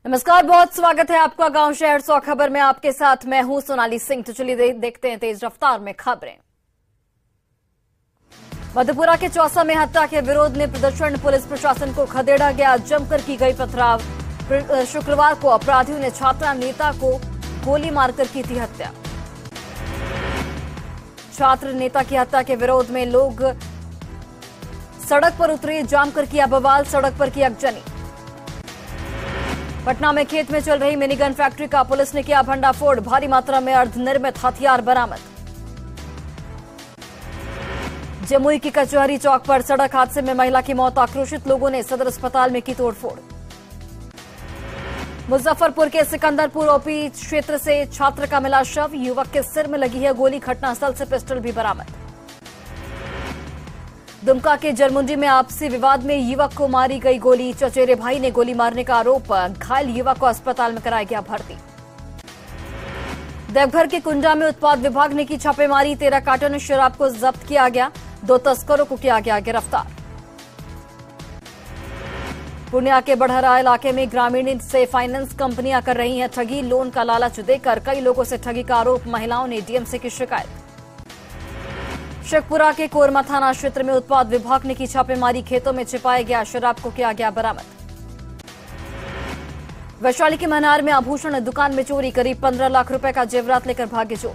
नमस्कार, बहुत स्वागत है आपका गांव शहर 100 खबर में। आपके साथ मैं हूं सोनाली सिंह। तो चलिए देखते हैं तेज रफ्तार में खबरें। मधेपुरा के चौसा में हत्या के विरोध में प्रदर्शन, पुलिस प्रशासन को खदेड़ा गया, जमकर की गई पथराव। शुक्रवार को अपराधियों ने छात्रा नेता को गोली मारकर की थी हत्या। छात्र नेता की हत्या के विरोध में लोग सड़क पर उतरे, जमकर किया बवाल, सड़क पर की अगजनी। पटना में खेत में चल रही मिनीगन फैक्ट्री का पुलिस ने किया भंडाफोड़, भारी मात्रा में अर्धनिर्मित हथियार बरामद। जमुई की कचहरी चौक पर सड़क हादसे में महिला की मौत, आक्रोशित लोगों ने सदर अस्पताल में की तोड़फोड़। मुजफ्फरपुर के सिकंदरपुर ओपी क्षेत्र से छात्र का मिला शव, युवक के सिर में लगी है गोली, घटनास्थल से पिस्टल भी बरामद। दुमका के जरमुंडी में आपसी विवाद में युवक को मारी गई गोली, चचेरे भाई ने गोली मारने का आरोप, घायल युवक को अस्पताल में कराया गया भर्ती। देवघर के कुंडा में उत्पाद विभाग ने की छापेमारी, 13 कार्टन शराब को जब्त किया गया, 2 तस्करों को किया गया गिरफ्तार। पूर्णिया के बढ़हरा इलाके में ग्रामीण से फाइनेंस कंपनियां कर रही हैं ठगी, लोन का लालच देकर कई लोगों से ठगी का आरोप, महिलाओं ने डीएम की शिकायत। शेखपुरा के कोरमा थाना क्षेत्र में उत्पाद विभाग ने की छापेमारी, खेतों में छिपाया गया शराब को किया गया बरामद। वैशाली के मनार में आभूषण दुकान में चोरी, करीब 15 लाख रुपए का जेवरात लेकर भागे चोर।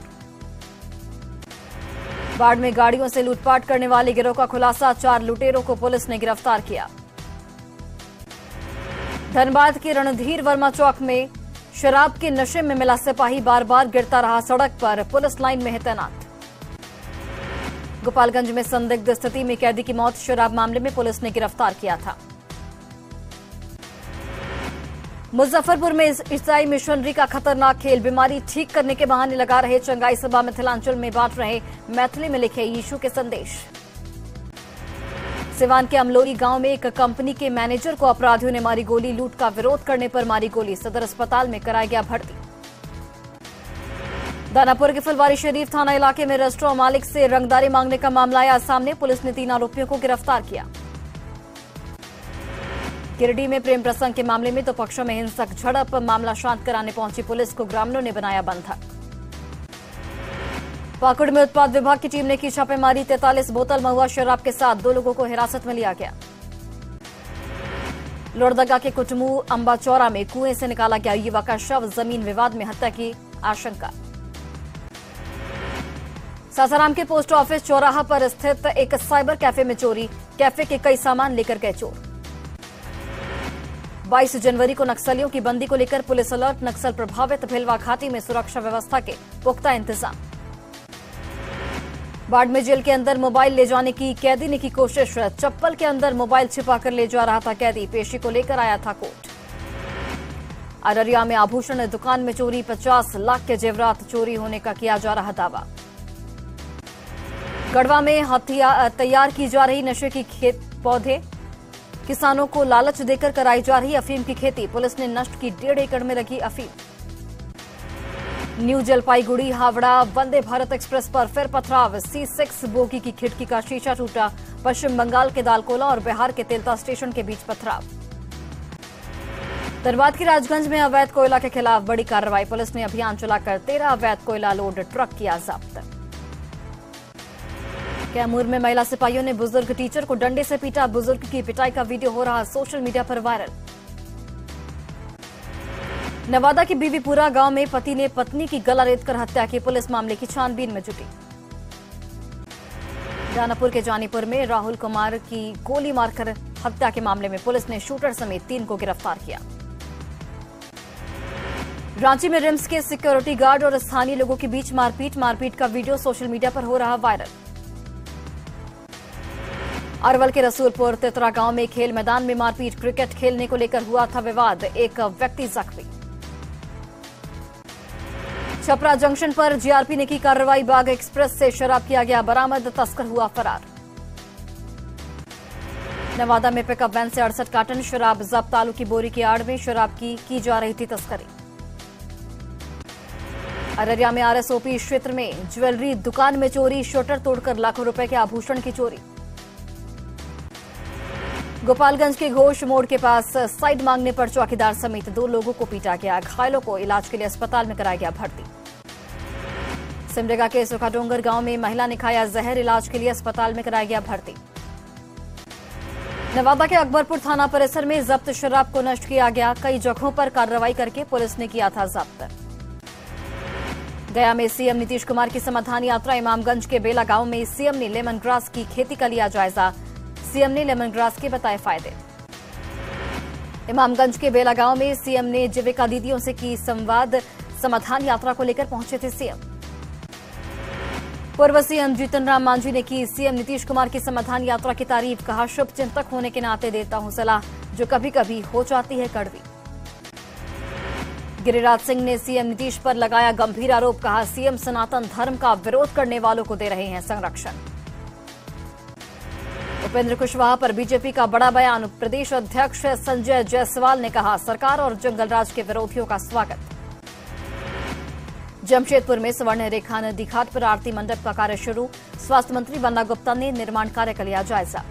बाढ़ में गाड़ियों से लूटपाट करने वाले गिरोह का खुलासा, 4 लुटेरों को पुलिस ने गिरफ्तार किया। धनबाद के रणधीर वर्मा चौक में शराब के नशे में मिला सिपाही बार बार गिरता रहा सड़क पर, पुलिस लाइन में है तैनात। गोपालगंज में संदिग्ध स्थिति में कैदी की मौत, शराब मामले में पुलिस ने गिरफ्तार किया था। मुजफ्फरपुर में ईसाई मिशनरी का खतरनाक खेल, बीमारी ठीक करने के बहाने लगा रहे चंगाई सभा, मिथिलांचल में बांट रहे मैथिली में लिखे यीशु के संदेश। सिवान के अमलोरी गांव में एक कंपनी के मैनेजर को अपराधियों ने मारी गोली, लूट का विरोध करने पर मारी गोली, सदर अस्पताल में कराया गया भर्ती। दानापुर के फुलवारी शरीफ थाना इलाके में रेस्टोरेंट मालिक से रंगदारी मांगने का मामला आया सामने, पुलिस ने 3 आरोपियों को गिरफ्तार किया। गिरिडीह में प्रेम प्रसंग के मामले में तो पक्षों में हिंसक झड़प, मामला शांत कराने पहुंची पुलिस को ग्रामीणों ने बनाया बंधक। पाकुड़ में उत्पाद विभाग की टीम ने की छापेमारी, 43 बोतल महुआ शराब के साथ 2 लोगों को हिरासत में लिया गया। लोहरदगा के कुटमू अंबाचौरा में कुएं से निकाला गया युवक का शव, जमीन विवाद में हत्या की आशंका। सासाराम के पोस्ट ऑफिस चौराहा पर स्थित एक साइबर कैफे में चोरी, कैफे के कई सामान लेकर गए चोर। 22 जनवरी को नक्सलियों की बंदी को लेकर पुलिस अलर्ट, नक्सल प्रभावित भिलवा घाटी में सुरक्षा व्यवस्था के पुख्ता इंतजाम। बाड़मेर जेल के अंदर मोबाइल ले जाने की कैदी ने की कोशिश, चप्पल के अंदर मोबाइल छिपाकर ले जा रहा था कैदी, पेशी को लेकर आया था कोर्ट। अररिया में आभूषण दुकान में चोरी, 50 लाख के जेवरात चोरी होने का किया जा रहा दावा। गढ़वा में तैयार की जा रही नशे की खेत पौधे, किसानों को लालच देकर कराई जा रही अफीम की खेती, पुलिस ने नष्ट की 1.5 एकड़ में लगी अफीम। न्यू जलपाईगुड़ी हावड़ा वंदे भारत एक्सप्रेस पर फिर पथराव, C6 बोगी की खिड़की का शीशा टूटा, पश्चिम बंगाल के दालकोला और बिहार के तेलता स्टेशन के बीच पथराव। धनबाद के राजगंज में अवैध कोयला के खिलाफ बड़ी कार्रवाई, पुलिस ने अभियान चलाकर 13 अवैध कोयला लोड ट्रक किया जब्त। कैमूर में महिला सिपाहियों ने बुजुर्ग टीचर को डंडे से पीटा, बुजुर्ग की पिटाई का वीडियो हो रहा सोशल मीडिया पर वायरल। नवादा के बीवीपुरा गांव में पति ने पत्नी की गला रेतकर हत्या की, पुलिस मामले की छानबीन में जुटी। दानापुर के जानीपुर में राहुल कुमार की गोली मारकर हत्या के मामले में पुलिस ने शूटर समेत 3 को गिरफ्तार किया। रांची में रिम्स के सिक्योरिटी गार्ड और स्थानीय लोगों के बीच मारपीट का वीडियो सोशल मीडिया पर हो रहा वायरल। अरवल के रसूलपुर तितरा गांव में खेल मैदान में मारपीट, क्रिकेट खेलने को लेकर हुआ था विवाद, एक व्यक्ति जख्मी। छपरा जंक्शन पर जीआरपी ने की कार्रवाई, बाग एक्सप्रेस से शराब किया गया बरामद, तस्कर हुआ फरार। नवादा में पिकअप वैन से 68 कार्टन शराब जब्त, आलू की बोरी की आड़ में शराब की जा रही थी तस्करी। अररिया में आरएसओपी क्षेत्र में ज्वेलरी दुकान में चोरी, शटर तोड़कर लाखों रुपए के आभूषण की चोरी। गोपालगंज के घोष मोड़ के पास साइड मांगने पर चौकीदार समेत 2 लोगों को पीटा गया। घायलों को इलाज के लिए अस्पताल में कराया गया भर्ती। सिमडेगा के सुखाडोंगर गांव में महिला ने खाया जहर, इलाज के लिए अस्पताल में कराया गया भर्ती। नवादा के अकबरपुर थाना परिसर में जब्त शराब को नष्ट किया गया। कई जगहों पर कार्रवाई करके पुलिस ने किया था जब्त। गया में सीएम नीतीश कुमार की समाधान यात्रा। इमामगंज के बेला गांव में सीएम ने लेमन ग्रास की खेती का लिया जायजा। सीएम ने लेमन ग्रास के बताए फायदे। इमामगंज के बेला गांव में सीएम ने जीविका दीदियों से की संवाद। समाधान यात्रा को लेकर पहुंचे थे सीएम। पूर्व सीएम जीतन राम मांझी ने की सीएम नीतीश कुमार की समाधान यात्रा की तारीफ। कहा, शुभ चिंतक होने के नाते देता हूं सलाह, जो कभी कभी हो जाती है कड़वी। गिरिराज सिंह ने सीएम नीतीश पर लगाया गंभीर आरोप। कहा, सीएम सनातन धर्म का विरोध करने वालों को दे रहे हैं संरक्षण। उपेंद्र कुशवाहा पर बीजेपी का बड़ा बयान। प्रदेश अध्यक्ष संजय जायसवाल ने कहा, सरकार और जंगलराज के विरोधियों का स्वागत। जमशेदपुर में स्वर्ण रेखा नदी घाट पर आरती मंडप का कार्य शुरू। स्वास्थ्य मंत्री बन्ना गुप्ता ने निर्माण कार्य का लिया जायजा।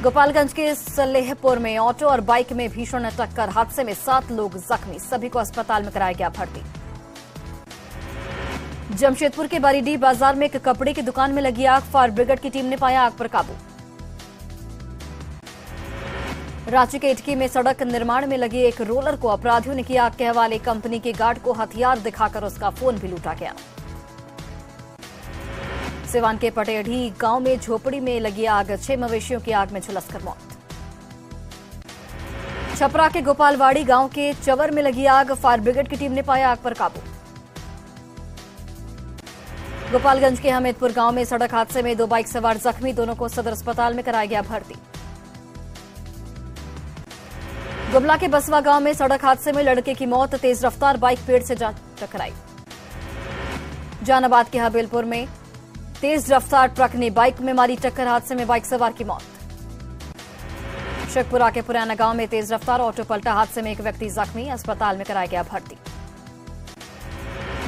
गोपालगंज के सलेहपुर में ऑटो और बाइक में भीषण टक्कर। हादसे में 7 लोग जख्मी, सभी को अस्पताल में कराया गया भर्ती। जमशेदपुर के बारीडीह बाजार में एक कपड़े की दुकान में लगी आग। फायर ब्रिगेड की टीम ने पाया आग पर काबू। रांची के इटकी में सड़क निर्माण में लगे एक रोलर को अपराधियों ने किया आग के हवाले। कंपनी के गार्ड को हथियार दिखाकर उसका फोन भी लूटा गया। सिवान के पटेढ़ी गांव में झोपड़ी में लगी आग। 6 मवेशियों की आग में झुलसकर मौत। छपरा के गोपालवाड़ी गांव के चवर में लगी आग। फायर ब्रिगेड की टीम ने पाया आग पर काबू। गोपालगंज के हमीदपुर गांव में सड़क हादसे में 2 बाइक सवार जख्मी, दोनों को सदर अस्पताल में कराया गया भर्ती। गुमला के बसवा गांव में सड़क हादसे में लड़के की मौत। तेज रफ्तार बाइक पेड़ से जा टकराई। जहानाबाद के हबीलपुर में तेज रफ्तार ट्रक ने बाइक में मारी टक्कर। हादसे में बाइक सवार की मौत। शेखपुरा के पुराना गांव में तेज रफ्तार ऑटो पलटा। हादसे में एक व्यक्ति जख्मी, अस्पताल में कराया गया भर्ती।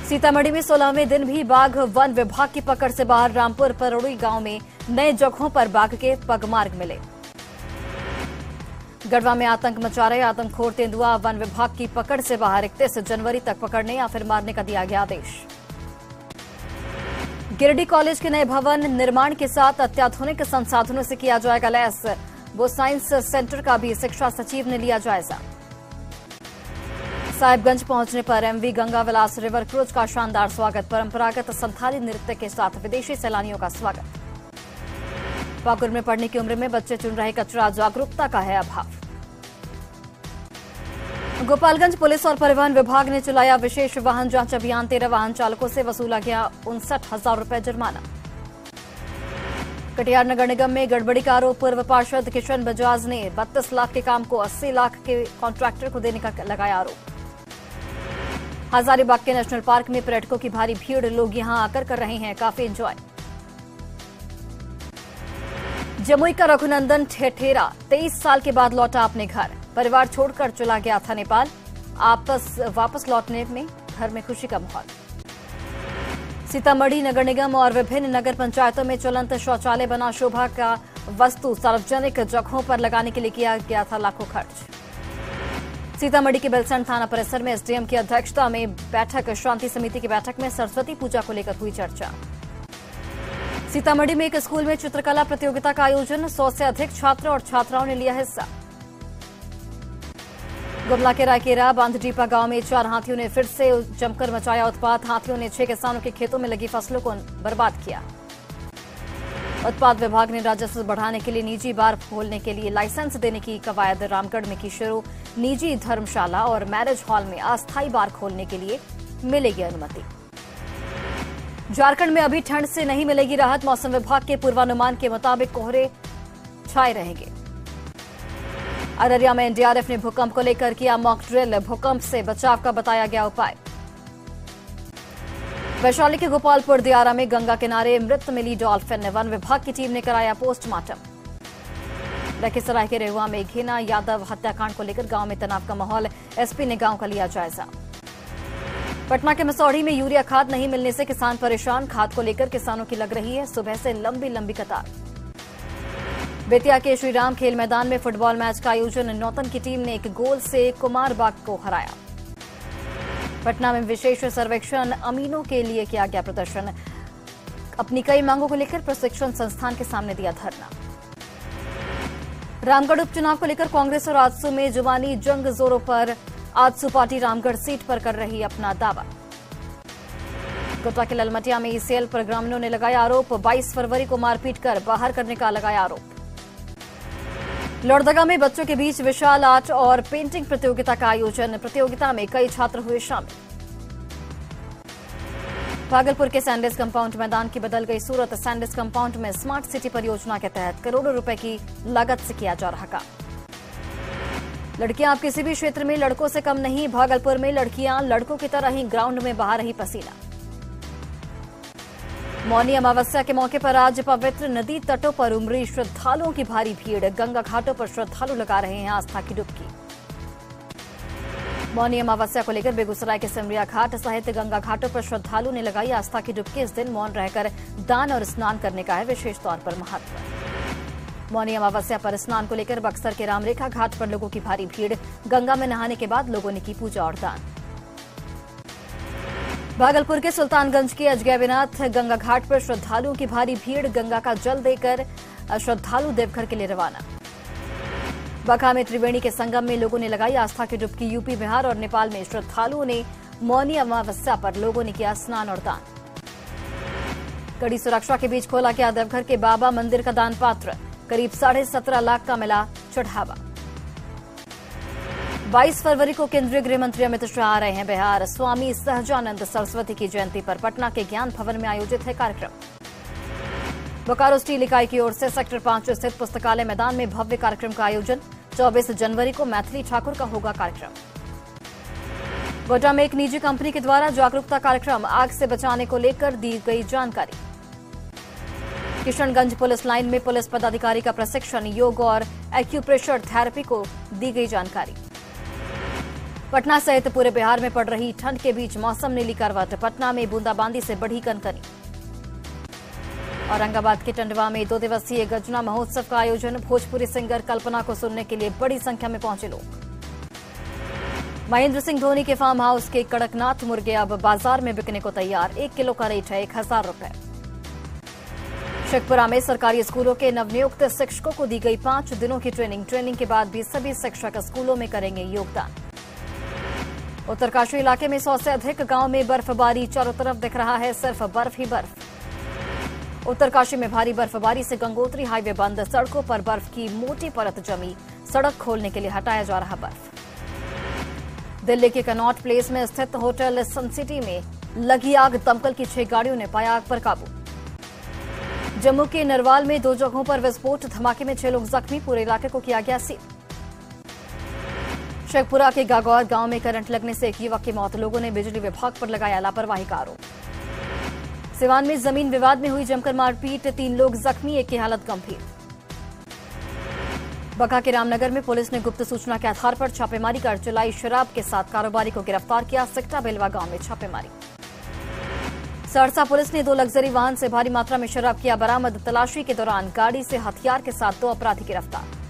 सीतामढ़ी में 16वें दिन भी बाघ वन विभाग की पकड़ से बाहर। रामपुर परोड़ी गांव में नए जगहों पर बाघ के पगमार्ग मिले। गढ़वा में आतंक मचा रहे आतंकखोर तेंदुआ वन विभाग की पकड़ से बाहर। 31 जनवरी तक पकड़ने या फिर मारने का दिया गया आदेश। गिरिडीह कॉलेज के नए भवन निर्माण के साथ अत्याधुनिक संसाधनों से किया जाएगा लैस। वो साइंस सेंटर का भी शिक्षा सचिव ने लिया जायजा। साहिबगंज पहुंचने पर एमवी गंगा विलास रिवर क्रूज का शानदार स्वागत। परंपरागत संथाली नृत्य के साथ विदेशी सैलानियों का स्वागत। पाकुड़ में पढ़ने की उम्र में बच्चे चुन रहे कचरा, जागरूकता का है अभाव। गोपालगंज पुलिस और परिवहन विभाग ने चलाया विशेष वाहन जांच अभियान। 13 वाहन चालकों से वसूला गया 59,000 रुपए जुर्माना। कटिहार नगर निगम में गड़बड़ी का आरोप। पूर्व पार्षद किशन बजाज ने 32 लाख के काम को 80 लाख के कॉन्ट्रैक्टर को देने का लगाया आरोप। हजारीबाग के नेशनल पार्क में पर्यटकों की भारी भीड़। लोग यहां आकर कर रहे हैं काफी एंजॉय। जमुई का रघुनंदन ठेठेरा 23 साल के बाद लौटा अपने घर। परिवार छोड़कर चला गया था नेपाल। वापस लौटने में घर में खुशी का माहौल। सीतामढ़ी नगर निगम और विभिन्न नगर पंचायतों में चलंत शौचालय बना। शोभा का वस्तु सार्वजनिक जगहों पर लगाने के लिए किया गया था लाखों खर्च। सीतामढ़ी के बेलसंड थाना परिसर में एसडीएम की अध्यक्षता में बैठक। शांति समिति की बैठक में सरस्वती पूजा को लेकर हुई चर्चा। सीतामढ़ी में एक स्कूल में चित्रकला प्रतियोगिता का आयोजन। 100 से अधिक छात्र और छात्राओं ने लिया हिस्सा। गुमला के रायकेरा बांधडीपा गांव में 4 हाथियों ने फिर से जमकर मचाया उत्पात। हाथियों ने 6 किसानों के खेतों में लगी फसलों को बर्बाद किया। उत्पाद विभाग ने राजस्व बढ़ाने के लिए निजी बार खोलने के लिए लाइसेंस देने की कवायद रामगढ़ में की शुरू। निजी धर्मशाला और मैरिज हॉल में अस्थायी बार खोलने के लिए मिलेगी अनुमति। झारखंड में अभी ठंड से नहीं मिलेगी राहत। मौसम विभाग के पूर्वानुमान के मुताबिक कोहरे छाए रहेंगे। अररिया में एनडीआरएफ ने भूकंप को लेकर किया मॉक ड्रिल। भूकंप से बचाव का बताया गया उपाय। वैशाली के गोपालपुर दियारा में गंगा किनारे मृत मिली डॉल्फिन। वन विभाग की टीम ने कराया पोस्टमार्टम। लखीसराय के रेहुआ में घेना यादव हत्याकांड को लेकर गांव में तनाव का माहौल। एसपी ने गांव का लिया जायजा। पटना के मसौढ़ी में यूरिया खाद नहीं मिलने से किसान परेशान। खाद को लेकर किसानों की लग रही है सुबह से लंबी लंबी कतार। बेतिया के श्रीराम खेल मैदान में फुटबॉल मैच का आयोजन। नौतन की टीम ने 1 गोल से कुमार बाग को हराया। पटना में विशेष सर्वेक्षण अमीनों के लिए किया गया प्रदर्शन। अपनी कई मांगों को लेकर प्रशिक्षण संस्थान के सामने दिया धरना। रामगढ़ उपचुनाव को लेकर कांग्रेस और आजसू में जुबानी जंग जोरों पर। आजसू पार्टी रामगढ़ सीट पर कर रही अपना दावा। कोटा के ललमटिया में ईसीएल पर ग्रामीणों ने लगाया आरोप। 22 फरवरी को मारपीट कर बाहर करने का लगाया आरोप। लोहरदगा में बच्चों के बीच विशाल आर्ट और पेंटिंग प्रतियोगिता का आयोजन। प्रतियोगिता में कई छात्र हुए शामिल। भागलपुर के सैंडिस कंपाउंड मैदान की बदल गई सूरत। सैंडिस कंपाउंड में स्मार्ट सिटी परियोजना के तहत करोड़ों रुपए की लागत से किया जा रहा काम। लड़कियां अब किसी भी क्षेत्र में लड़कों से कम नहीं। भागलपुर में लड़कियां लड़कों की तरह ही ग्राउंड में बहा रही पसीना। मौनी अमावस्या के मौके पर आज पवित्र नदी तटों पर उमड़ी श्रद्धालुओं की भारी भीड़। गंगा घाटों पर श्रद्धालु लगा रहे हैं आस्था की डुबकी। मौनी अमावस्या को लेकर बेगूसराय के सिमरिया घाट सहित गंगा घाटों पर श्रद्धालु ने लगाई आस्था की डुबकी। इस दिन मौन रहकर दान और स्नान करने का है विशेष तौर पर महत्व। मौनी अमावस्या पर स्नान को लेकर बक्सर के रामरेखा घाट पर लोगों की भारी भीड़। गंगा में नहाने के बाद लोगों ने की पूजा और दान। भागलपुर के सुल्तानगंज के अजगैबीनाथ गंगा घाट पर श्रद्धालुओं की भारी भीड़। गंगा का जल देकर श्रद्धालु देवघर के लिए रवाना। बका में त्रिवेणी के संगम में लोगों ने लगाई आस्था की डुबकी। यूपी, बिहार और नेपाल में श्रद्धालुओं ने मौनी अमावस्या पर लोगों ने किया स्नान और दान। कड़ी सुरक्षा के बीच खोला गया देवघर के बाबा मंदिर का दान पात्र। करीब 17.5 लाख का मिला चढ़ावा। 22 फरवरी को केंद्रीय गृह मंत्री अमित शाह आ रहे हैं बिहार। स्वामी सहजानंद सरस्वती की जयंती पर पटना के ज्ञान भवन में आयोजित है कार्यक्रम। बोकारो स्टील इकाई की ओर से सेक्टर 5 स्थित पुस्तकालय मैदान में भव्य कार्यक्रम का आयोजन। 24 जनवरी को मैथिली ठाकुर का होगा कार्यक्रम। गोड्डा में एक निजी कंपनी के द्वारा जागरूकता कार्यक्रम। आग से बचाने को लेकर दी गई जानकारी। किशनगंज पुलिस लाइन में पुलिस पदाधिकारी का प्रशिक्षण। योग और एक्यूप्रेशर थेरेपी को दी गई जानकारी। पटना सहित पूरे बिहार में पड़ रही ठंड के बीच मौसम ने ली करवट। पटना में बूंदाबांदी से बढ़ी कनकनी। औरंगाबाद के टंडवा में 2 दिवसीय गजना महोत्सव का आयोजन। भोजपुरी सिंगर कल्पना को सुनने के लिए बड़ी संख्या में पहुंचे लोग। महेंद्र सिंह धोनी के फार्म हाउस के कड़कनाथ मुर्गे अब बाजार में बिकने को तैयार। 1 किलो का रेट है 1000 रुपए। शेखपुरा में सरकारी स्कूलों के नवनियुक्त शिक्षकों को दी गई 5 दिनों की ट्रेनिंग। ट्रेनिंग के बाद भी सभी शिक्षक स्कूलों में करेंगे योगदान। उत्तरकाशी इलाके में 100 से अधिक गांव में बर्फबारी। चारों तरफ दिख रहा है सिर्फ बर्फ ही बर्फ। उत्तरकाशी में भारी बर्फबारी से गंगोत्री हाईवे बंद। सड़कों पर बर्फ की मोटी परत जमी। सड़क खोलने के लिए हटाया जा रहा बर्फ। दिल्ली के कनॉट प्लेस में स्थित होटल सन सिटी में लगी आग। दमकल की 6 गाड़ियों ने पाया आग पर काबू। जम्मू के नरवाल में 2 जगहों पर विस्फोट। धमाके में 6 लोग जख्मी। पूरे इलाके को किया गया सील। शेखपुरा के गागौर गांव में करंट लगने से एक युवक की मौत। लोगों ने बिजली विभाग पर लगाया लापरवाही का आरोप। सिवान में जमीन विवाद में हुई जमकर मारपीट। 3 लोग जख्मी, एक की हालत गंभीर। बका के रामनगर में पुलिस ने गुप्त सूचना के आधार पर छापेमारी कर चलाई शराब के साथ कारोबारी को गिरफ्तार किया। सिकटा बेलवा गांव में छापेमारी। सहरसा पुलिस ने 2 लग्जरी वाहन से भारी मात्रा में शराब किया बरामद। तलाशी के दौरान गाड़ी से हथियार के साथ 2 अपराधी गिरफ्तार।